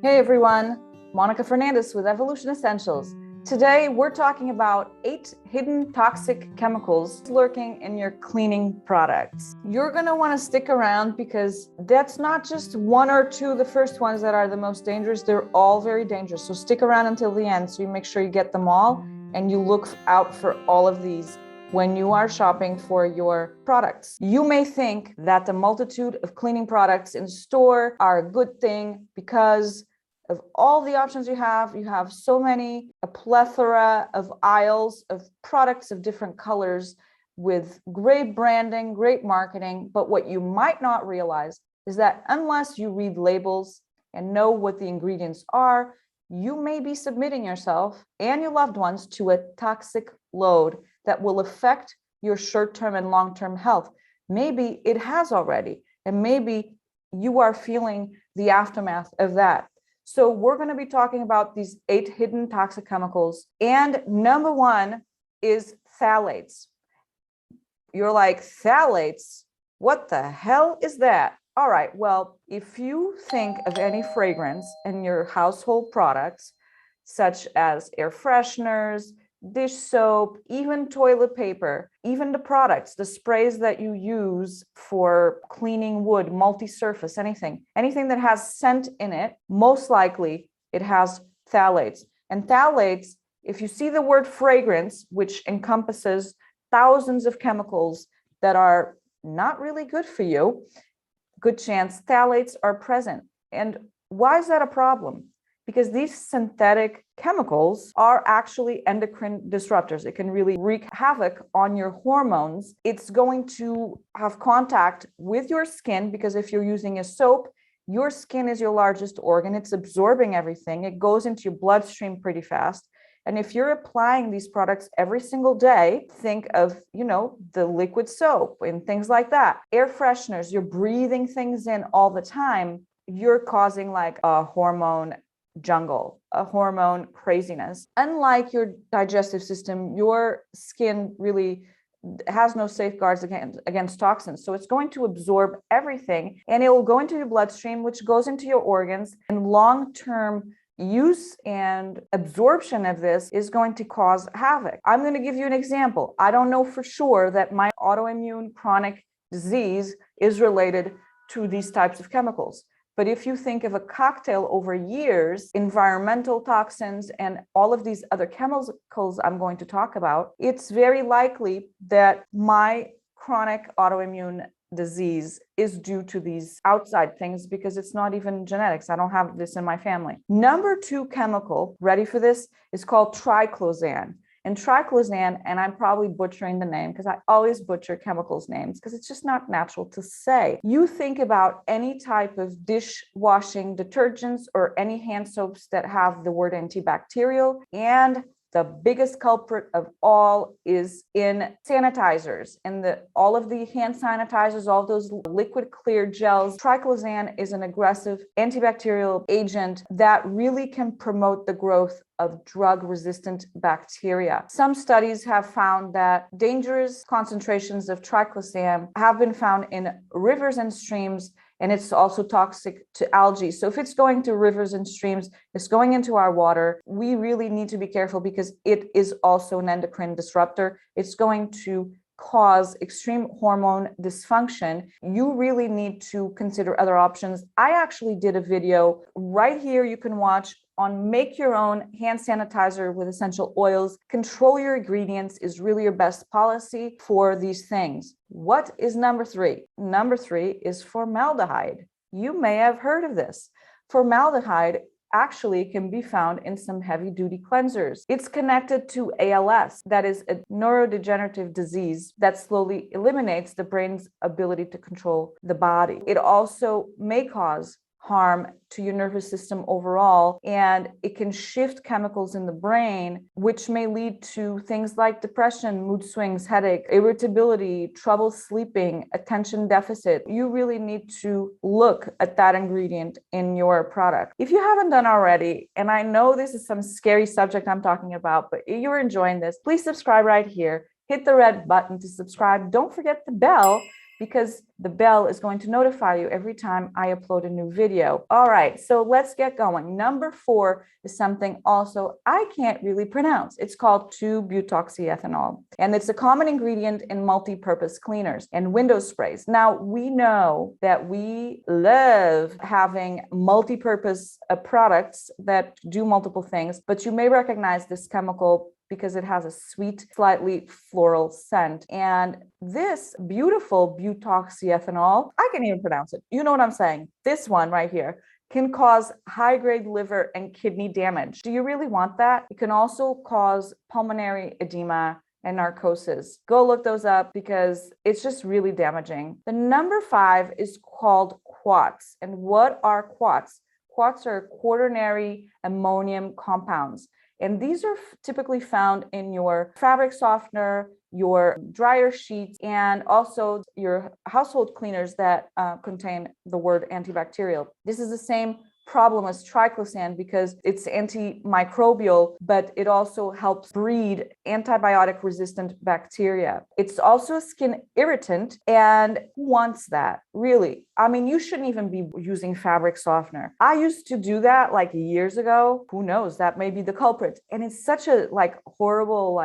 Hey everyone, Mónica Fernandes with Evolution Essentials. Today we're talking about 8 hidden toxic chemicals lurking in your cleaning products. You're going to want to stick around because that's not just one or two, the first ones that are the most dangerous. They're all very dangerous. So stick around until the end so you make sure you get them all and you look out for all of these when you are shopping for your products. You may think that the multitude of cleaning products in store are a good thing because of all the options you have so many, a plethora of aisles of products of different colors with great branding, great marketing. But what you might not realize is that unless you read labels and know what the ingredients are, you may be submitting yourself and your loved ones to a toxic load that will affect your short-term and long-term health. Maybe it has already, and maybe you are feeling the aftermath of that. So we're going to be talking about these 8 hidden toxic chemicals. And number one is phthalates. You're like, phthalates? What the hell is that? All right, well, if you think of any fragrance in your household products, such as air fresheners, dish soap, even toilet paper, even the products, the sprays that you use for cleaning wood, multi-surface, anything that has scent in it, most likely it has phthalates. And phthalates, if you see the word fragrance, which encompasses thousands of chemicals that are not really good for you, good chance phthalates are present. And why is that a problem? Because these synthetic chemicals are actually endocrine disruptors. It can really wreak havoc on your hormones. It's going to have contact with your skin because if you're using a soap, your skin is your largest organ. It's absorbing everything. It goes into your bloodstream pretty fast. And if you're applying these products every single day, think of, the liquid soap and things like that. Air fresheners, you're breathing things in all the time. You're causing like a hormone jungle, a hormone craziness. Unlike your digestive system, your skin really has no safeguards against toxins. So it's going to absorb everything and it will go into your bloodstream, which goes into your organs. And long-term use and absorption of this is going to cause havoc. I'm going to give you an example. I don't know for sure that my autoimmune chronic disease is related to these types of chemicals. But if you think of a cocktail over years, environmental toxins and all of these other chemicals I'm going to talk about, it's very likely that my chronic autoimmune disease is due to these outside things because it's not even genetics. I don't have this in my family. Number 2 chemical, ready for this, is called triclosan. And triclosan, and I'm probably butchering the name because I always butcher chemicals names because it's just not natural to say. You think about any type of dishwashing detergents or any hand soaps that have the word antibacterial, and the biggest culprit of all is in sanitizers and all of the hand sanitizers, all those liquid clear gels. Triclosan is an aggressive antibacterial agent that really can promote the growth of drug-resistant bacteria. Some studies have found that dangerous concentrations of triclosan have been found in rivers and streams, and it's also toxic to algae. So if it's going to rivers and streams, it's going into our water, we really need to be careful because it is also an endocrine disruptor. It's going to cause extreme hormone dysfunction. You really need to consider other options. I actually did a video right here you can watch on make your own hand sanitizer with essential oils. Control your ingredients is really your best policy for these things. What is number 3? Number 3 is formaldehyde. You may have heard of this. Formaldehyde actually can be found in some heavy-duty cleansers. It's connected to ALS, that is a neurodegenerative disease that slowly eliminates the brain's ability to control the body. It also may cause harm to your nervous system overall, and it can shift chemicals in the brain, which may lead to things like depression, mood swings, headache, irritability, trouble sleeping, attention deficit. You really need to look at that ingredient in your product. If you haven't done already, and I know this is some scary subject I'm talking about, but if you're enjoying this, please subscribe right here. Hit the red button to subscribe. Don't forget the bell because the bell is going to notify you every time I upload a new video. All right, so let's get going. Number 4 is something also I can't really pronounce. It's called 2-butoxyethanol, and it's a common ingredient in multi-purpose cleaners and window sprays. Now, we know that we love having multi-purpose products that do multiple things, but you may recognize this chemical because it has a sweet, slightly floral scent. And this beautiful butoxyethanol, I can't even pronounce it. You know what I'm saying? This one right here can cause high-grade liver and kidney damage. Do you really want that? It can also cause pulmonary edema and narcosis. Go look those up because it's just really damaging. The number 5 is called quats. And what are quats? Quats are quaternary ammonium compounds. And these are typically found in your fabric softener, your dryer sheets, and also your household cleaners that contain the word antibacterial. This is the same problem as triclosan because it's antimicrobial, but it also helps breed antibiotic resistant bacteria. It's also a skin irritant, and who wants that? Really? I mean, you shouldn't even be using fabric softener. I used to do that like years ago. Who knows? That may be the culprit. And it's such a horrible,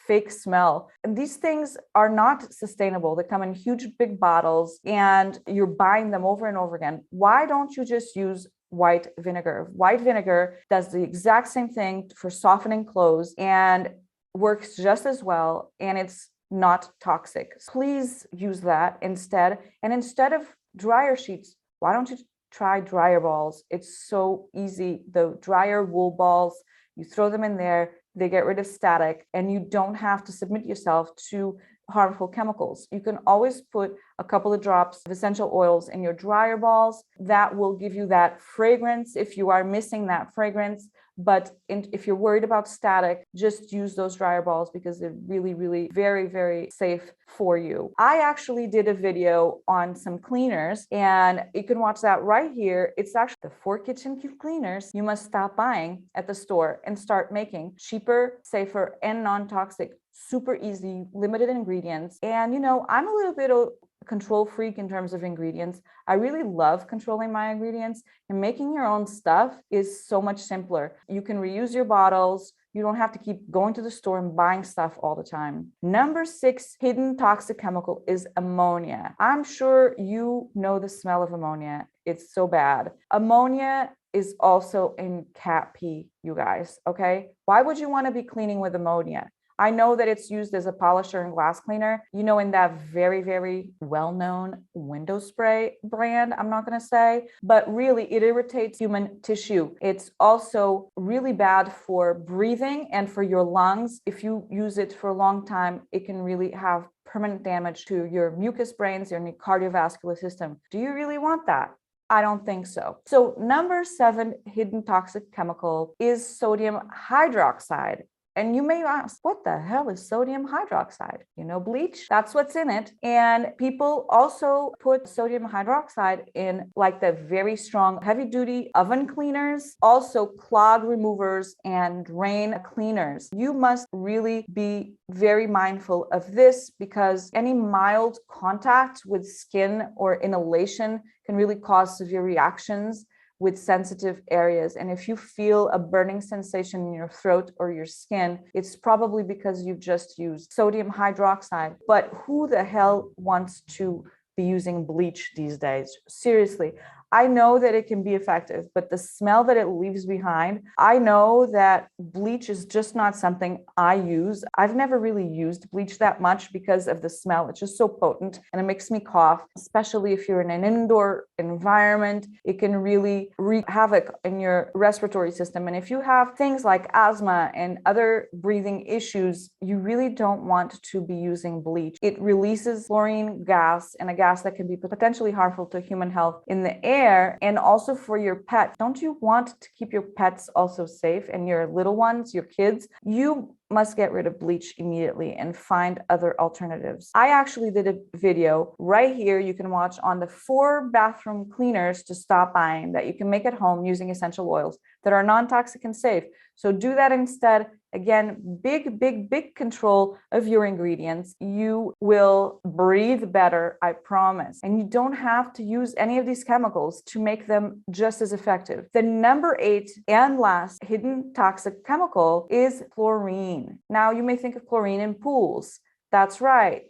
fake smell. And these things are not sustainable. They come in huge, big bottles and you're buying them over and over again. Why don't you just use white vinegar? White vinegar does the exact same thing for softening clothes and works just as well. And it's not toxic. Please use that instead. And instead of dryer sheets, why don't you try dryer balls? It's so easy. The dryer wool balls, you throw them in there, they get rid of static, and you don't have to submit yourself to harmful chemicals. You can always put a couple of drops of essential oils in your dryer balls. That will give you that fragrance if you are missing that fragrance. But if you're worried about static, just use those dryer balls because they're really, really very, very safe for you. I actually did a video on some cleaners and you can watch that right here. It's actually the 4 kitchen cleaners you must stop buying at the store and start making cheaper, safer, and non-toxic. Super easy, limited ingredients. And I'm a little bit of control freak in terms of ingredients. I really love controlling my ingredients, and making your own stuff is so much simpler. You can reuse your bottles. You don't have to keep going to the store and buying stuff all the time. Number 6 hidden toxic chemical is ammonia. I'm sure you know the smell of ammonia. It's so bad. Ammonia is also in cat pee, you guys, okay? Why would you want to be cleaning with ammonia? I know that it's used as a polisher and glass cleaner, in that very, very well-known window spray brand, I'm not going to say, but really it irritates human tissue. It's also really bad for breathing and for your lungs. If you use it for a long time, it can really have permanent damage to your mucous brains and your cardiovascular system. Do you really want that? I don't think so. So number 7 hidden toxic chemical is sodium hydroxide. And you may ask, what the hell is sodium hydroxide? Bleach? That's what's in it. And people also put sodium hydroxide in the very strong heavy duty oven cleaners, also clog removers and drain cleaners. You must really be very mindful of this because any mild contact with skin or inhalation can really cause severe reactions with sensitive areas. And if you feel a burning sensation in your throat or your skin, it's probably because you've just used sodium hydroxide. But who the hell wants to be using bleach these days? Seriously. I know that it can be effective, but the smell that it leaves behind, I know that bleach is just not something I use. I've never really used bleach that much because of the smell. It's just so potent and it makes me cough, especially if you're in an indoor environment. It can really wreak havoc in your respiratory system. And if you have things like asthma and other breathing issues, you really don't want to be using bleach. It releases fluorine gas, and a gas that can be potentially harmful to human health in the air. And also for your pet. Don't you want to keep your pets also safe and your little ones, your kids? You must get rid of bleach immediately and find other alternatives. I actually did a video right here you can watch on the 4 bathroom cleaners to stop buying that you can make at home using essential oils that are non-toxic and safe. So do that instead Again, big control of your ingredients. You will breathe better, I promise. And you don't have to use any of these chemicals to make them just as effective. The number 8 and last hidden toxic chemical is chlorine. Now, you may think of chlorine in pools. That's right.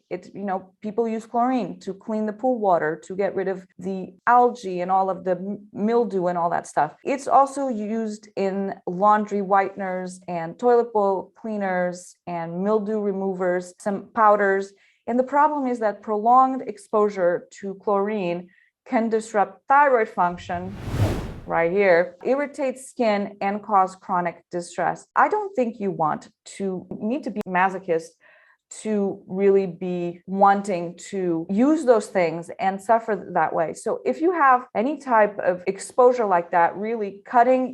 People use chlorine to clean the pool water, to get rid of the algae and all of the mildew and all that stuff. It's also used in laundry whiteners and toilet bowl cleaners and mildew removers, some powders. And the problem is that prolonged exposure to chlorine can disrupt thyroid function, right here, irritate skin, and cause chronic distress. I don't think you need to be masochist to really be wanting to use those things and suffer that way. So if you have any type of exposure like that, really cutting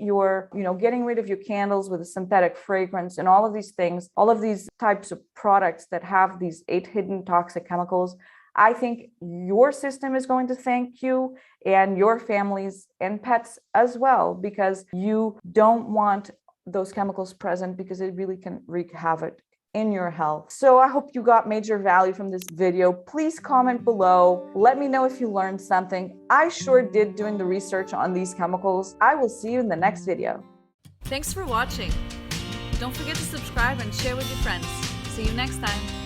getting rid of your candles with a synthetic fragrance and all of these things, all of these types of products that have these 8 hidden toxic chemicals, I think your system is going to thank you, and your families and pets as well, because you don't want those chemicals present, because it really can wreak havoc in your health. So I hope you got major value from this video. Please comment below. Let me know if you learned something. I sure did doing the research on these chemicals. I will see you in the next video. Thanks for watching. Don't forget to subscribe and share with your friends. See you next time.